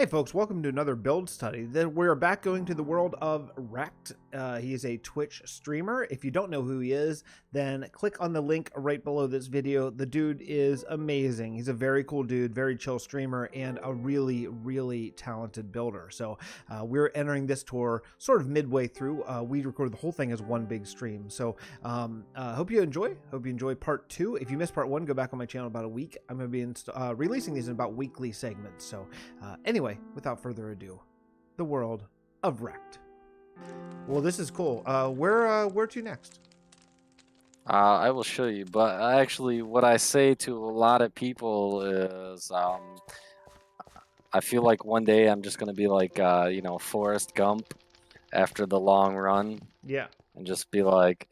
Hey folks, welcome to another build study. We're back going to the world of Wrecked. He is a Twitch streamer. If you don't know who he is, then click on the link right below this video. The dude is amazing. He's a very cool dude, very chill streamer, and a really, really talented builder. So we're entering this tour sort of midway through. We recorded the whole thing as one big stream. So hope you enjoy. Hope you enjoy part 2. If you missed part 1, go back on my channel about a week. I'm going to be releasing these in about weekly segments. So anyway, without further ado, the world of Wrecked. Well, this is cool. Where to next? I will show you, but actually what I say to a lot of people is I feel like one day I'm just going to be like, you know, Forrest Gump after the long run. Yeah. And just be like,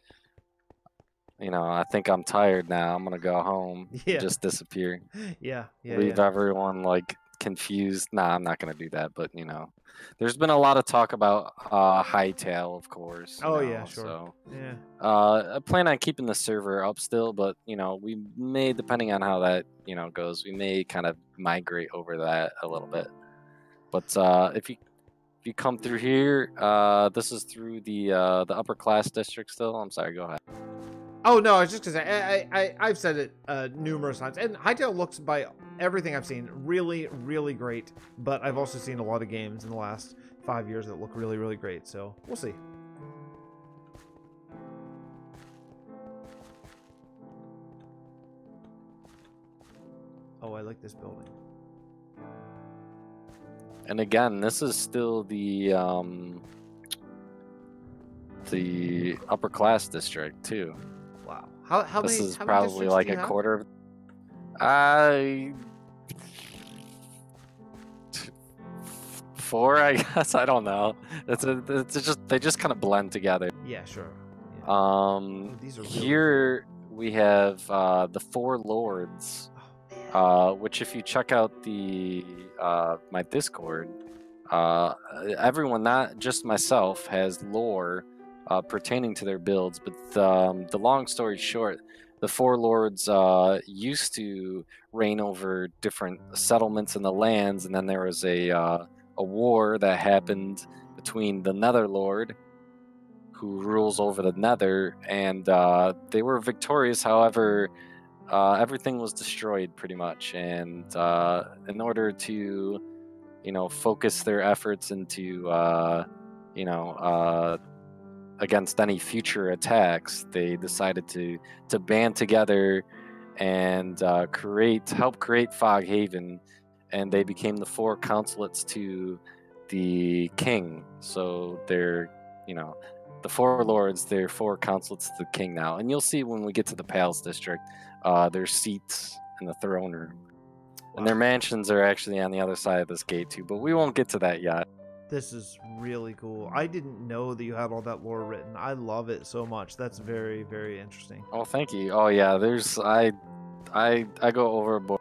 you know, I think I'm tired now. I'm going to go home. Yeah. And just disappear. Yeah. Leave everyone like confused. Nah, I'm not going to do that, but you know. There's been a lot of talk about Hightail, of course. Oh, know, yeah, sure. So, yeah. I plan on keeping the server up still, but, you know, we may, depending on how that, you know, goes, we may kind of migrate over that a little bit. But if you come through here, this is through the upper class district still. I'm sorry, go ahead. Oh, no, it's just because I've said it numerous times. And Hightail looks, by everything I've seen, really, really great. But I've also seen a lot of games in the last 5 years that look really, really great. So we'll see. Oh, I like this building. And again, this is still the upper class district too. Wow. How this many? is how probably like a quarter of. Four, I guess. I don't know. It's just they just kind of blend together. Yeah, sure. Yeah. These are here we have the Four Lords, which if you check out the my Discord, everyone, not just myself, has lore pertaining to their builds. But the long story short, the Four Lords used to reign over different settlements in the lands, and then there was a war that happened between the Netherlord, who rules over the Nether, and they were victorious. However, everything was destroyed pretty much, and in order to, you know, focus their efforts into, you know, against any future attacks, they decided to band together and help create Foghaven, and they became the four consulates to the king. So they're, you know, the Four Lords, they're four consulates to the king now. And you'll see when we get to the Palace District, their seats in the throne room. Wow. And their mansions are actually on the other side of this gate too, but we won't get to that yet. This is really cool. I didn't know that you had all that lore written. I love it so much. That's very, very interesting. Oh, thank you. Oh yeah, there's I go overboard.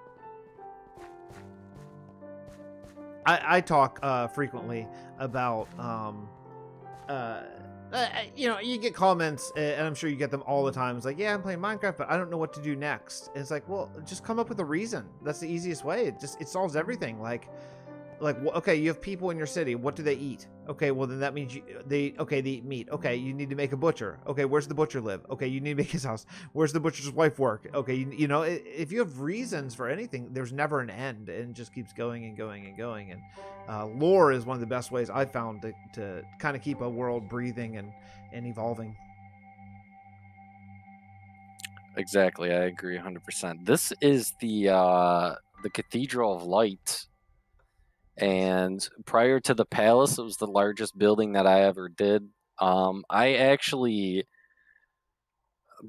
I talk frequently about you know, you get comments, and I'm sure you get them all the time. It's like, yeah, I'm playing Minecraft, but I don't know what to do next. And it's like, well, just come up with a reason. That's the easiest way. It solves everything. Like, okay, you have people in your city. What do they eat? Okay, well then that means they eat meat. Okay, you need to make a butcher. Okay, where's the butcher live? Okay, you need to make his house. Where's the butcher's wife work? Okay, you know, if you have reasons for anything, there's never an end, and it just keeps going and going and going. And lore is one of the best ways I've found to kind of keep a world breathing and evolving. Exactly, I agree 100%. This is the Cathedral of Light. And prior to the palace, it was the largest building that I ever did. I actually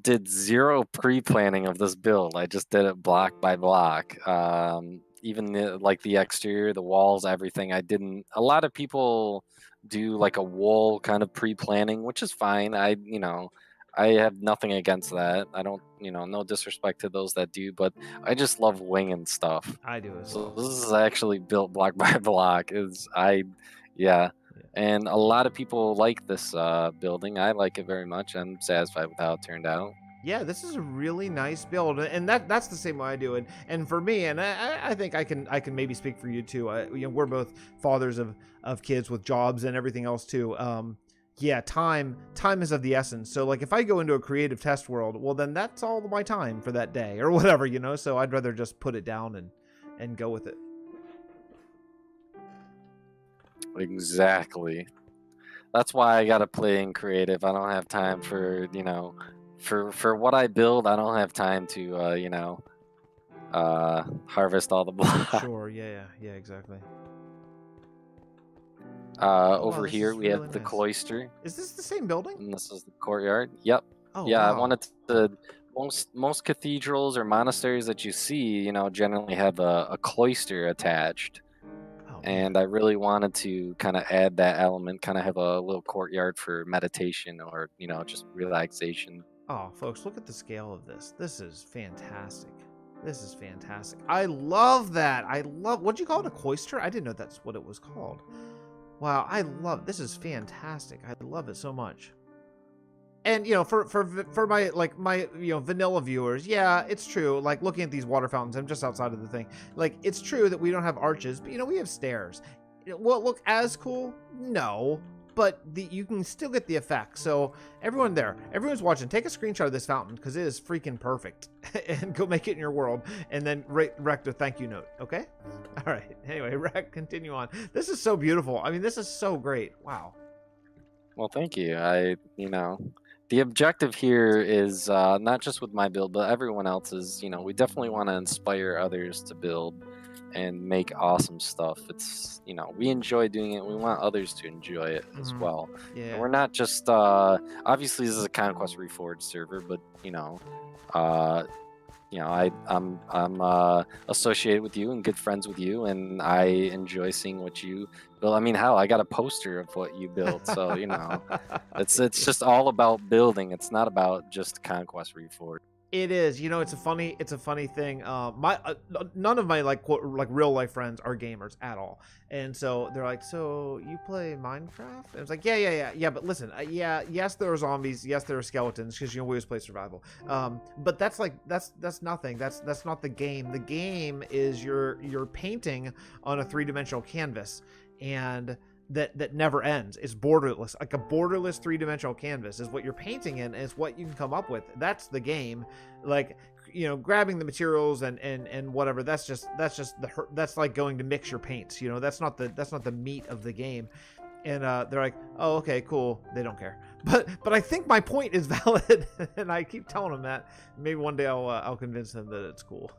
did zero pre-planning of this build. I just did it block by block. Even like the exterior, the walls, everything. I didn't. A lot of people do like a wall kind of pre-planning, which is fine. You know, I have nothing against that. I don't, you know, no disrespect to those that do, but I just love winging stuff. I do as so well. This is actually built block by block. Yeah. And a lot of people like this building. I like it very much. I'm satisfied with how it turned out. Yeah, this is a really nice build, and that's the same way I do it. And for me, and I think I can maybe speak for you too. You know, we're both fathers of kids with jobs and everything else too. Yeah, time is of the essence. So like, if I go into a creative test world, well, then that's all my time for that day or whatever, you know. So I'd rather just put it down and go with it. Exactly. That's why I gotta play in creative. I don't have time for, you know, for what I build. I don't have time to you know, harvest all the blocks. Sure. Yeah. Exactly. Over This here is we really have the nice. cloister. Is this the same building? And this is the courtyard. Yep. Oh, Yeah, I wow. wanted to. Most cathedrals or monasteries that you see, you know, generally have a cloister attached. Oh, And I really wanted to kind of add that element, kind of have a little courtyard for meditation or, you know, just relaxation. Oh, folks, look at the scale of this. This is fantastic. This is fantastic. I love that. What'd you call it? A cloister? I didn't know that's what it was called. Wow, this is fantastic. I love it so much. And, you know, for my you know, vanilla viewers, yeah, it's true. Like, looking at these water fountains, I'm just outside of the thing. Like, it's true that we don't have arches, but, you know, we have stairs. Will it look as cool? No. But you can still get the effect. So everyone's watching, take a screenshot of this fountain, because it is freaking perfect. And go make it in your world. And then wreck a thank you note, okay? All right. Anyway, wreck, continue on. This is so beautiful. I mean, this is so great. Wow. Well, thank you. You know, the objective here is not just with my build, but everyone else's. You know, we definitely want to inspire others to build and make awesome stuff. It's, you know, we enjoy doing it. We want others to enjoy it as well. Yeah. And we're not just obviously this is a Conquest Reforged server, but you know, I'm associated with you and good friends with you, and I enjoy seeing what you build. I mean, hell, I got a poster of what you built, so you know, it's just all about building. It's not about just Conquest Reforged. It is. You know, it's a funny thing. None of my like real life friends are gamers at all, and so they're like, "So you play Minecraft?" And it's like, "Yeah." But listen, yes, there are zombies. Yes, there are skeletons, because you know we always play survival. But that's nothing. That's not the game. The game is you're painting on a 3-dimensional canvas, and that never ends. It's borderless. Like a borderless 3-dimensional canvas is what you're painting in, and it's what you can come up with. That's the game. Like, you know, grabbing the materials and whatever, that's like going to mix your paints, you know. That's not the meat of the game. And they're like, "Oh, okay, cool." They don't care. But I think my point is valid, and I keep telling them that. Maybe one day I'll convince them that it's cool.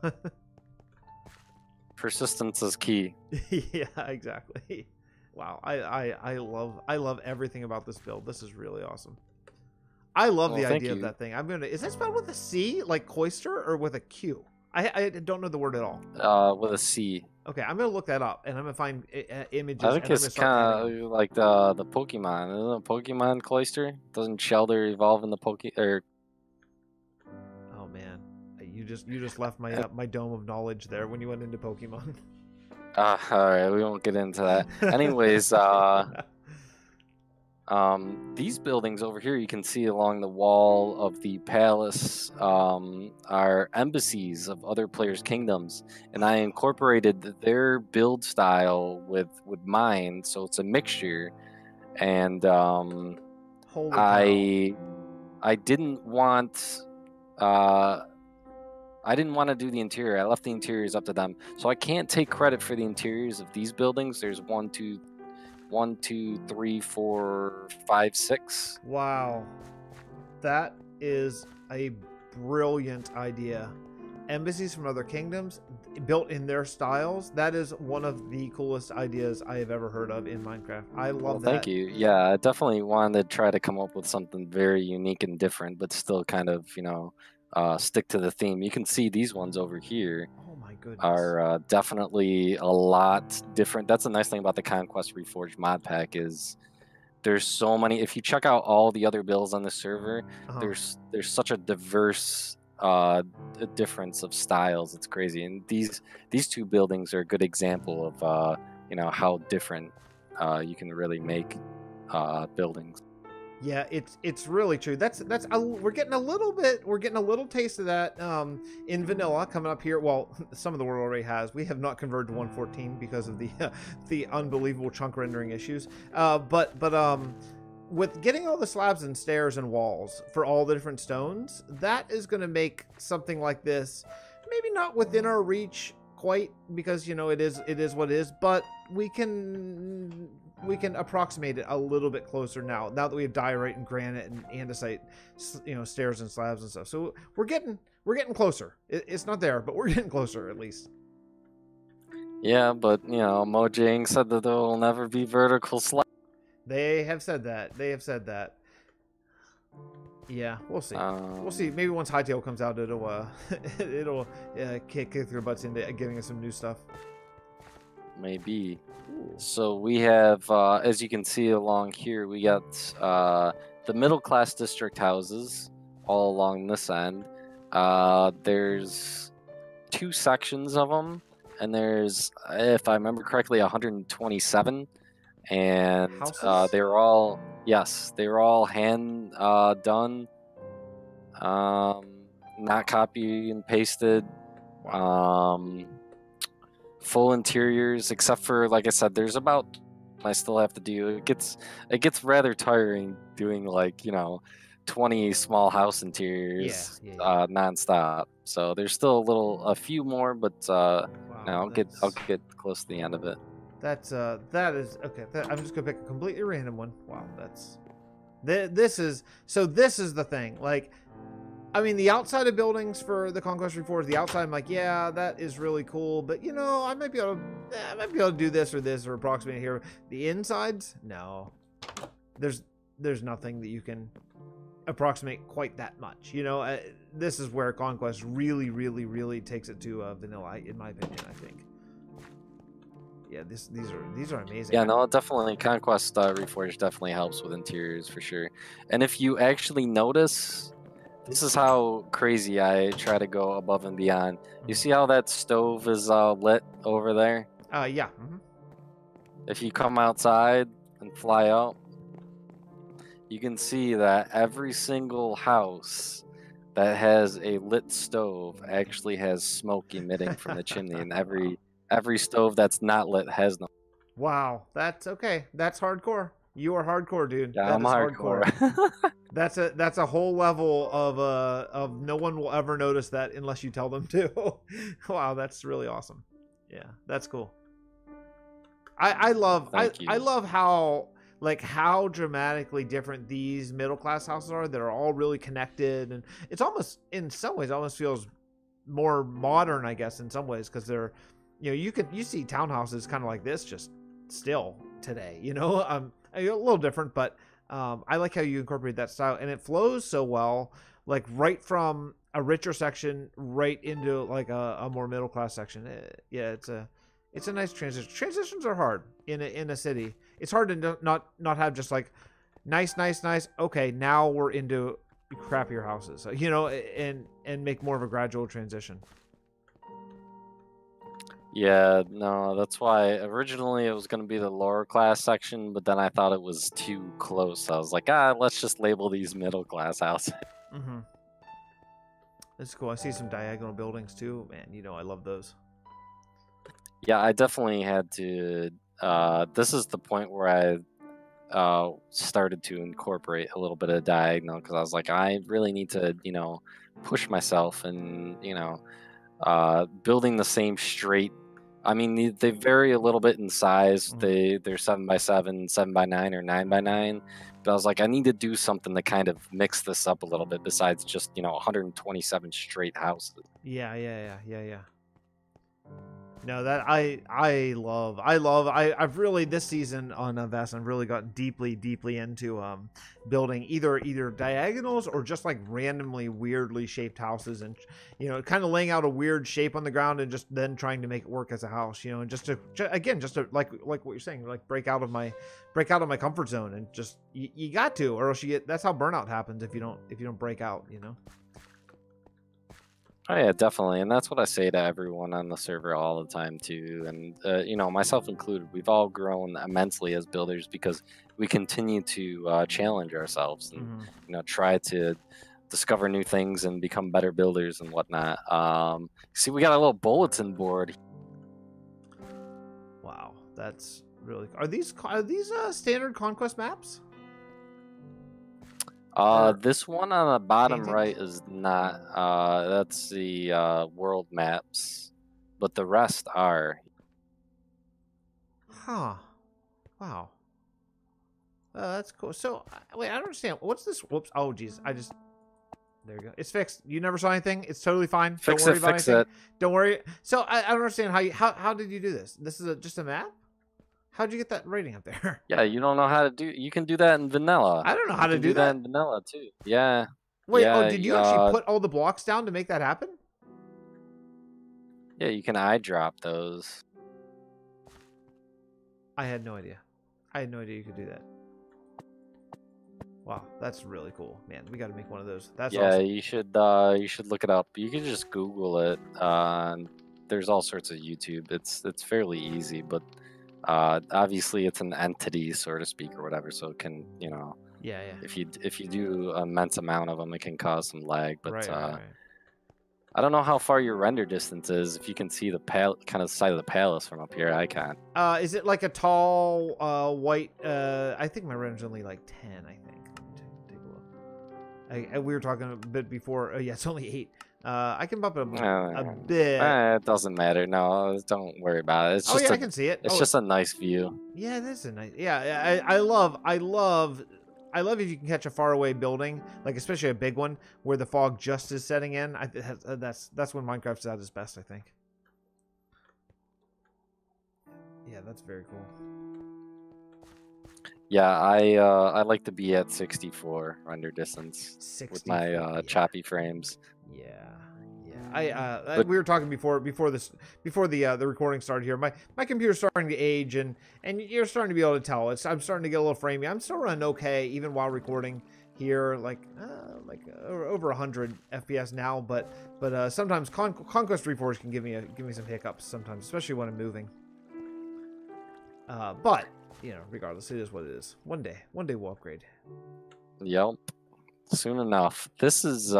Persistence is key. Yeah, exactly. Wow, I love everything about this build. This is really awesome. I love the idea of that thing. Is that spelled with a C, like cloister, or with a Q? I don't know the word at all. With a C. Okay, I'm gonna look that up, and I'm gonna find images. I think it's kind of like the Pokemon. Isn't it Pokemon cloister? Doesn't Scheller evolve in the or? Oh man, you just left my my dome of knowledge there when you went into Pokemon. All right, we won't get into that. Anyways, these buildings over here you can see along the wall of the palace are embassies of other players' kingdoms, and I incorporated their build style with mine, so it's a mixture. And I didn't want to do the interior. I left the interiors up to them, so I can't take credit for the interiors of these buildings. There's 1, 2, 3, 4, 5, 6. Wow, that is a brilliant idea. Embassies from other kingdoms built in their styles. That is one of the coolest ideas I have ever heard of in Minecraft. I love that. Thank you. Yeah, I definitely wanted to try to come up with something very unique and different, but still kind of, you know, stick to the theme. You can see these ones over here. Oh my goodness. Are definitely a lot different. That's the nice thing about the Conquest Reforged mod pack is there's so many. If you check out all the other builds on the server, there's such a diverse difference of styles. It's crazy. And these two buildings are a good example of you know, how different you can really make buildings. Yeah, it's really true. We're getting a little taste of that in vanilla coming up here. Well, some of the world already has. We have not converted to 114 because of the unbelievable chunk rendering issues. But with getting all the slabs and stairs and walls for all the different stones, that is going to make something like this maybe not within our reach quite, because it is what it is, but we can approximate it a little bit closer now that we have diorite and granite and andesite, stairs and slabs and stuff. So we're getting closer. It's not there, but we're getting closer at least. Yeah, but Mojang said that there will never be vertical slabs. They have said that. Yeah, we'll see. We'll see. Maybe once Hightail comes out, it'll kick their butts into giving us some new stuff. Maybe. Ooh. So we have, as you can see along here, we got the middle class district houses all along this end. There's 2 sections of them, and there's, if I remember correctly, 127. And they're all hand done, not copy and pasted. Full interiors, except for, like I said, there's about I still have to do. It gets rather tiring doing 20 small house interiors nonstop. So there's still a few more, but wow, I'll get close to the end of it. That is okay. I'm just gonna pick a completely random one. Wow, this is the thing. Like, I mean, the outside of buildings for the Conquest Reforged, the outside, I'm like, yeah, that is really cool, but I might be able to do this or approximate here. The insides, no, there's nothing that you can approximate quite that much. This is where Conquest really, really, really takes it to vanilla, in my opinion. I think. Yeah, these are amazing. Yeah, no, definitely Conquest Reforged definitely helps with interiors for sure. And if you actually notice, this is how crazy I try to go above and beyond. You see how that stove is lit over there? Yeah. If you come outside and fly out, you can see that every single house that has a lit stove actually has smoke emitting from the chimney, and every stove that's not lit has no. Wow, that's okay. That's hardcore. You are hardcore, dude. Yeah, I'm hardcore. That's a whole level of no one will ever notice that unless you tell them to. Wow, that's really awesome. Yeah, that's cool. I love how dramatically different these middle class houses are. They're all really connected, and it's almost, in some ways, almost feels more modern, I guess, in some ways, because they're, you see townhouses kind of like this just still today, a little different, but I like how you incorporate that style, and it flows so well, like right from a richer section right into like a more middle class section. Yeah, it's a nice transition. Transitions are hard in a city. It's hard to not have just like nice. Okay, now we're into crappier houses, and make more of a gradual transition. Yeah, no, that's why originally it was going to be the lower class section, but then I thought it was too close. I was like, let's just label these middle class houses. Mm-hmm. That's cool. I see some diagonal buildings too. Man, I love those. Yeah, I definitely had to. This is the point where I started to incorporate a little bit of diagonal, because I was like, I really need to, push myself, and building the same straight. I mean, they vary a little bit in size. They're 7x7, 7x9, or 9x9. But I was like, I need to do something to kind of mix this up a little bit besides just 127 straight houses. Yeah. No, that I've really, this season on Vasten, I've really gotten deeply into building either diagonals or just like randomly weirdly shaped houses, and kind of laying out a weird shape on the ground and just then trying to make it work as a house, and just to like what you're saying, like break out of my comfort zone, and just you got to, or else that's how burnout happens if you don't break out. Oh yeah, definitely, and that's what I say to everyone on the server all the time too, and you know, myself included. We've all grown immensely as builders because we continue to challenge ourselves and you know try to discover new things and become better builders and whatnot. See, we got a little bulletin board. Wow, that's really. Are these standard conquest maps? This one on the bottom paintings? right is not. That's the world maps, but the rest are. Huh. Wow. That's cool. So, wait, I don't understand. What's this? Whoops. Oh, geez. There you go. It's fixed. You never saw anything. It's totally fine. Don't worry about anything. Don't worry. So, I don't understand how did you do this? This is just a map? How'd you get that rating up there? Yeah, you don't know how to do. You can do that in vanilla. I don't know how to do that in vanilla too. Yeah. Wait. Yeah, oh, did you actually put all the blocks down to make that happen? Yeah, you can eyedrop those. I had no idea. I had no idea you could do that. Wow, that's really cool, man. We got to make one of those. That's awesome. You should look it up. You can just Google it. There's all sorts of YouTube. It's fairly easy, but obviously it's an entity, so to speak, or whatever. So it can, you know, yeah. If you do an immense amount of them, it can cause some lag. But right. I don't know how far your render distance is. If you can see the kind of side of the palace from up here, I can't. Is it like a tall white? I think my render's only like 10. I think. Take a look. We were talking a bit before. Yeah, it's only 8. I can bump it a bit. It doesn't matter. No, don't worry about it. It's just I can see it. It's just a nice view. Yeah, this is a nice. Yeah, I love if you can catch a faraway building, like especially a big one where the fog just is setting in. That's when Minecraft's at its best, I think. Yeah, that's very cool. Yeah, I like to be at 64 render distance 64, with my choppy frames. Yeah. We were talking before the recording started here. My computer's starting to age and you're starting to be able to tell. I'm starting to get a little framey. I'm still running okay even while recording here, like over 100 FPS now. But sometimes Conquest Reforged can give me some hiccups sometimes, especially when I'm moving. But you know, regardless, it is what it is. One day we'll upgrade. Yep, soon enough. This is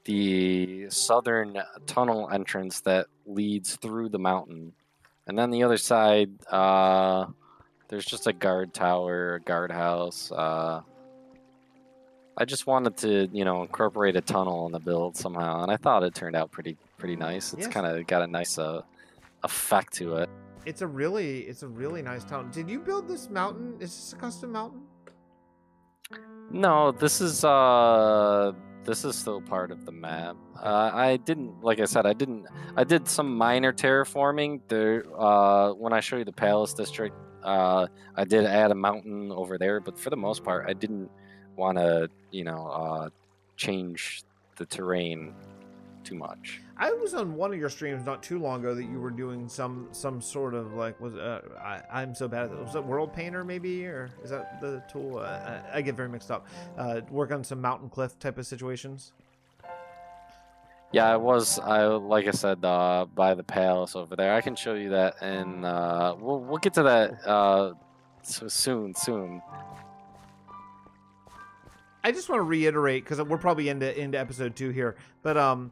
the southern tunnel entrance that leads through the mountain, and then the other side, there's just a guard tower, a guardhouse. I just wanted to, you know, incorporate a tunnel in the build somehow, and I thought it turned out pretty nice. It's kind of got a nice effect to it. It's a really nice town. Did you build this mountain? Is this a custom mountain? No, this is still part of the map. I didn't, like I said, I did some minor terraforming there. When I show you the palace district, I did add a mountain over there, but for the most part, I didn't want to, you know, change the terrain too much. I was on one of your streams not too long ago that you were doing some sort of like I'm so bad at it. Was it World Painter maybe, or is that the tool? I get very mixed up. Work on some mountain cliff type of situations. Yeah, it was. Like I said, by the palace over there. I can show you that, and we'll get to that soon. I just want to reiterate because we're probably into episode 2 here, but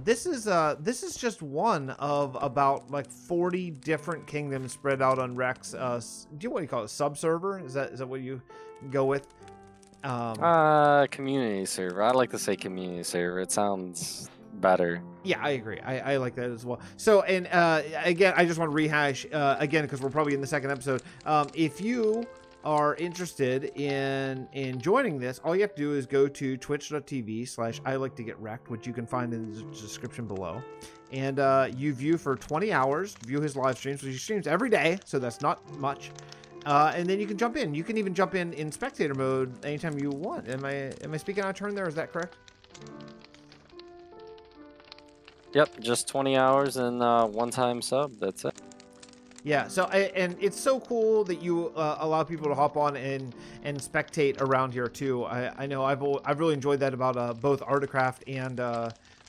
this is just one of about like 40 different kingdoms spread out on Rex. What do you call it? Sub-server? Is that what you go with? Community server. I like to say community server. It sounds better. Yeah, I agree. I like that as well. So, and again, I just want to rehash again because we're probably in the second episode. If you are interested in joining this, all you have to do is go to twitch.tv/ILikeToGetWrecked, which you can find in the description below, and you view for 20 hours, view his live streams, which he streams every day, so that's not much, and then you can jump in. You can even jump in spectator mode anytime you want. Am I speaking out of turn there? Is that correct? Yep, just 20 hours and one-time sub. That's it. Yeah, so and it's so cool that you allow people to hop on and spectate around here too. I know I've really enjoyed that about both Artacraft and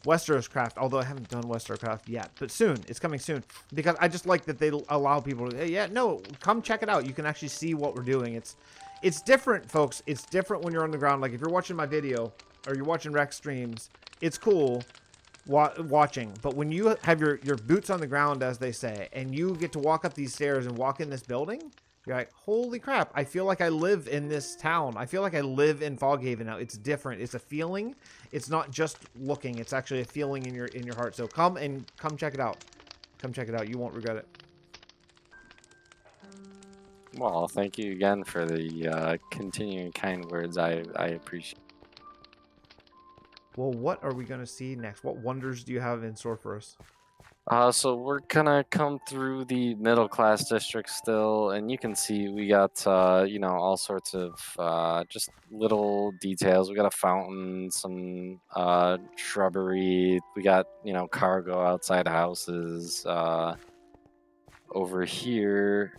Westeros Craft, although I haven't done Westeros Craft yet, but soon. It's coming soon because I just like that they allow people to, hey, yeah, no, come check it out. You can actually see what we're doing. It's different, folks. It's different when you're on the ground. Like if you're watching my video or you're watching Rex streams, it's cool watching, but when you have your boots on the ground, as they say, and you get to walk up these stairs and walk in this building, you're like, holy crap, I feel like I live in this town. I feel like I live in Foghaven now. It's different. It's a feeling. It's not just looking. It's actually a feeling in your heart. So come check it out. Come check it out. You won't regret it. Well, thank you again for the continuing kind words. I appreciate. Well, what are we going to see next? What wonders do you have in store for us? So we're gonna come through the middle class district still, and you can see we got you know, all sorts of just little details. We got a fountain, some shrubbery. We got, you know, cargo outside houses. Over here,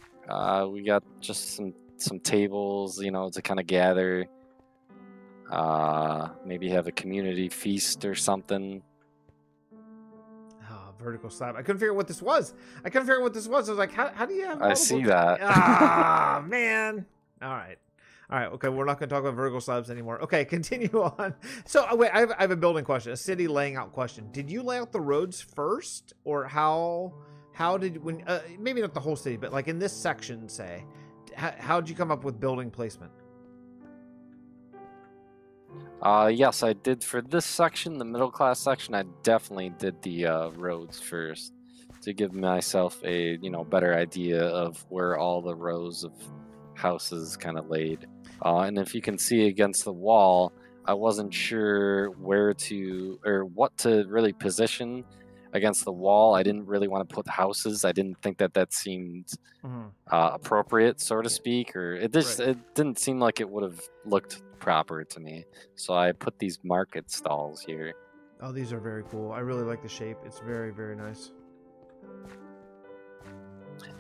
we got just some tables, you know, to kind of gather. Maybe have a community feast or something. Oh, vertical slab. I couldn't figure out what this was. I was like, how do you have I see that. Ah, man. All right. Okay, we're not going to talk about vertical slabs anymore. Okay, continue on. So, wait, I have a building question, a city laying out question. Did you lay out the roads first, or how did, when maybe not the whole city, but like in this section, say, how did you come up with building placement? Yes, I did for this section, the middle class section. I definitely did the roads first to give myself a, you know, better idea of where all the rows of houses kind of laid. And if you can see against the wall, I wasn't sure where to or what to really position against the wall. I didn't really want to put houses. I didn't think that seemed appropriate, so to speak, or it just it didn't seem like it would have looked proper to me. So I put these market stalls here. Oh, these are very cool. I really like the shape. It's very, very nice.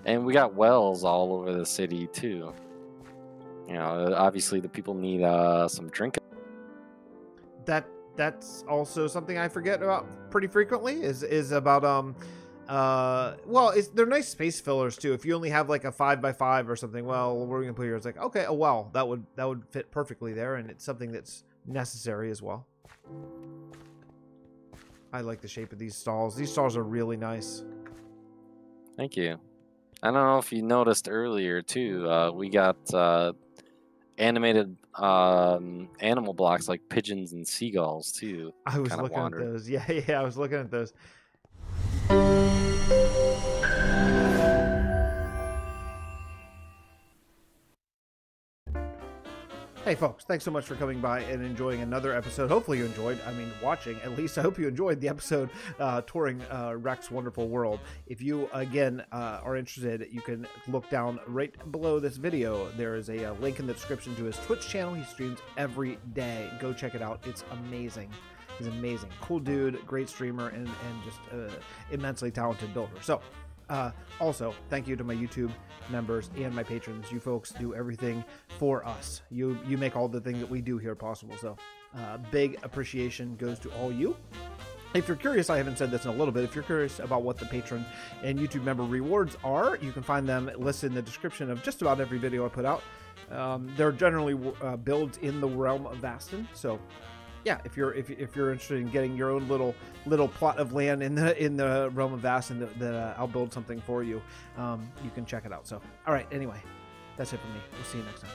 And we got wells all over the city too. You know, obviously the people need some drinking. That's also something I forget about pretty frequently is about well, they're nice space fillers too. If you only have like a 5x5 or something, well, what are we gonna put here? It's like, okay, a well, that would fit perfectly there, and it's something that's necessary as well. I like the shape of these stalls. These stalls are really nice. Thank you. I don't know if you noticed earlier too. We got animated animal blocks like pigeons and seagulls too. I was looking at those. Yeah, I was looking at those. Hey folks, thanks so much for coming by and enjoying another episode. Hopefully you enjoyed, watching at least. I hope you enjoyed the episode touring Rex's wonderful world. If you, again, are interested, you can look down right below this video. There is a link in the description to his Twitch channel. He streams every day. Go check it out. It's amazing. He's amazing. Cool dude, great streamer, and just immensely talented builder. So, also, thank you to my YouTube members and my patrons. You folks do everything for us. You make all the things that we do here possible. So, big appreciation goes to all you. If you're curious, I haven't said this in a little bit. If you're curious about what the patron and YouTube member rewards are, you can find them listed in the description of just about every video I put out. They're generally builds in the realm of Vasten. So, yeah, if you're interested in getting your own little plot of land in the realm of Vasten, that I'll build something for you. You can check it out. So, all right. Anyway, that's it for me. We'll see you next time.